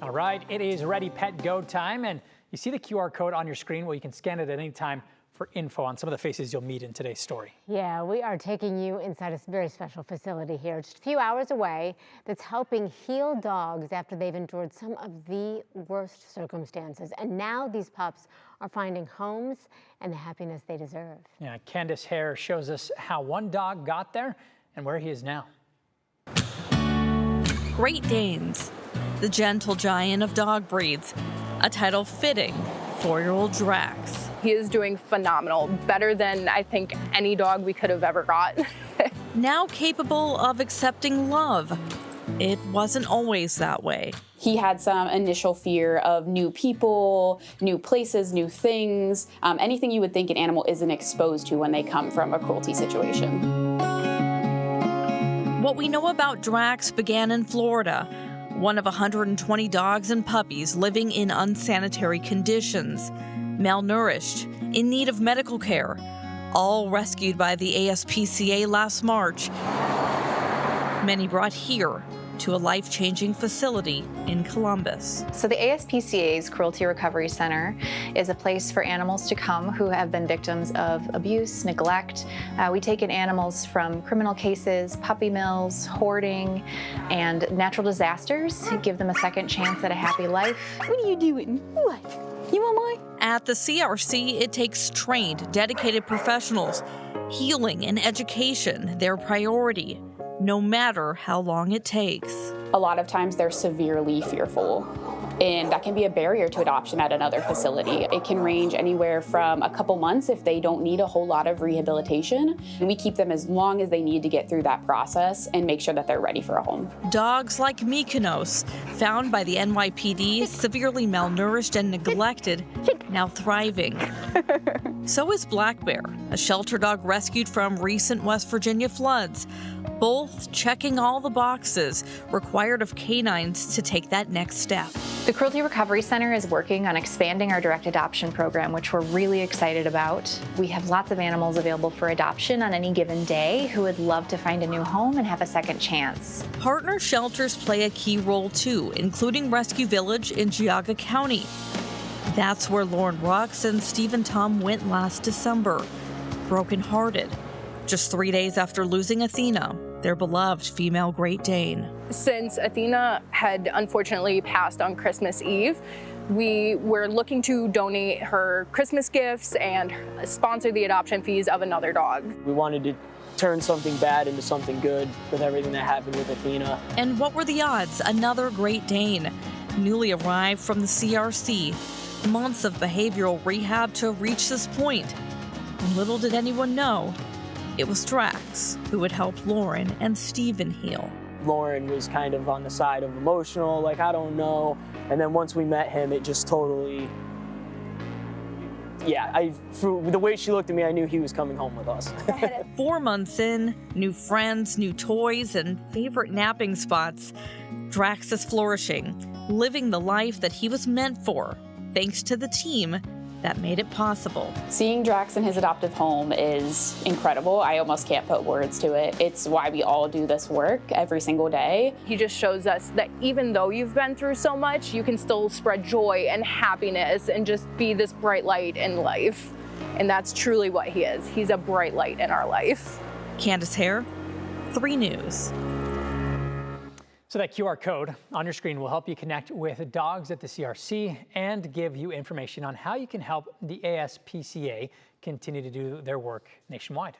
All right, it is Ready Pet Go time, and you see the QR code on your screen where you can scan it at any time for info on some of the faces you'll meet in today's story. Yeah, we are taking you inside a very special facility here, just a few hours away, that's helping heal dogs after they've endured some of the worst circumstances. And now these pups are finding homes and the happiness they deserve. Yeah, Candace Hare shows us how one dog got there and where he is now. Great Danes, the gentle giant of dog breeds, a title fitting 4-year-old Drax. He is doing phenomenal, better than I think any dog we could have ever got. Now capable of accepting love. It wasn't always that way. He had some initial fear of new people, new places, new things, anything you would think an animal isn't exposed to when they come from a cruelty situation. What we know about Drax began in Florida, one of 120 dogs and puppies living in unsanitary conditions, malnourished, in need of medical care, all rescued by the ASPCA last March. Many brought here to a life-changing facility in Columbus. So the ASPCA's Cruelty and Recovery Center is a place for animals to come who have been victims of abuse, neglect. We take in animals from criminal cases, puppy mills, hoarding, and natural disasters, give them a second chance at a happy life. What are you doing? What? You want mine? At the CRC, it takes trained, dedicated professionals. Healing and education, their priority, no matter how long it takes. A lot of times they're severely fearful, and that can be a barrier to adoption at another facility. It can range anywhere from a couple months if they don't need a whole lot of rehabilitation. And we keep them as long as they need to get through that process and make sure that they're ready for a home. Dogs like Mykonos, found by the NYPD, severely malnourished and neglected, now thriving. So is Black Bear, a shelter dog rescued from recent West Virginia floods. Both checking all the boxes required of canines to take that next step. The Cruelty Recovery Center is working on expanding our direct adoption program, which we're really excited about. We have lots of animals available for adoption on any given day who would love to find a new home and have a second chance. Partner shelters play a key role too, including Rescue Village in Geauga County. That's where Lauren Rux and Stephen Tom went last December, brokenhearted, just 3 days after losing Athena, their beloved female Great Dane. Since Athena had unfortunately passed on Christmas Eve, we were looking to donate her Christmas gifts and sponsor the adoption fees of another dog. We wanted to turn something bad into something good with everything that happened with Athena. And what were the odds? Another Great Dane, newly arrived from the CRC, months of behavioral rehab to reach this point. And little did anyone know, it was Drax who would help Lauren and Stephen heal. Lauren was kind of on the side of emotional, like, I don't know. And then once we met him, it just totally, the way she looked at me, I knew he was coming home with us. 4 months in, new friends, new toys, and favorite napping spots, Drax is flourishing, living the life that he was meant for, thanks to the team that made it possible. Seeing Drax in his adoptive home is incredible. I almost can't put words to it. It's why we all do this work every single day. He just shows us that even though you've been through so much, you can still spread joy and happiness and just be this bright light in life. And that's truly what he is. He's a bright light in our life. Candace Hare, 3 News. So that QR code on your screen will help you connect with dogs at the CRC and give you information on how you can help the ASPCA continue to do their work nationwide.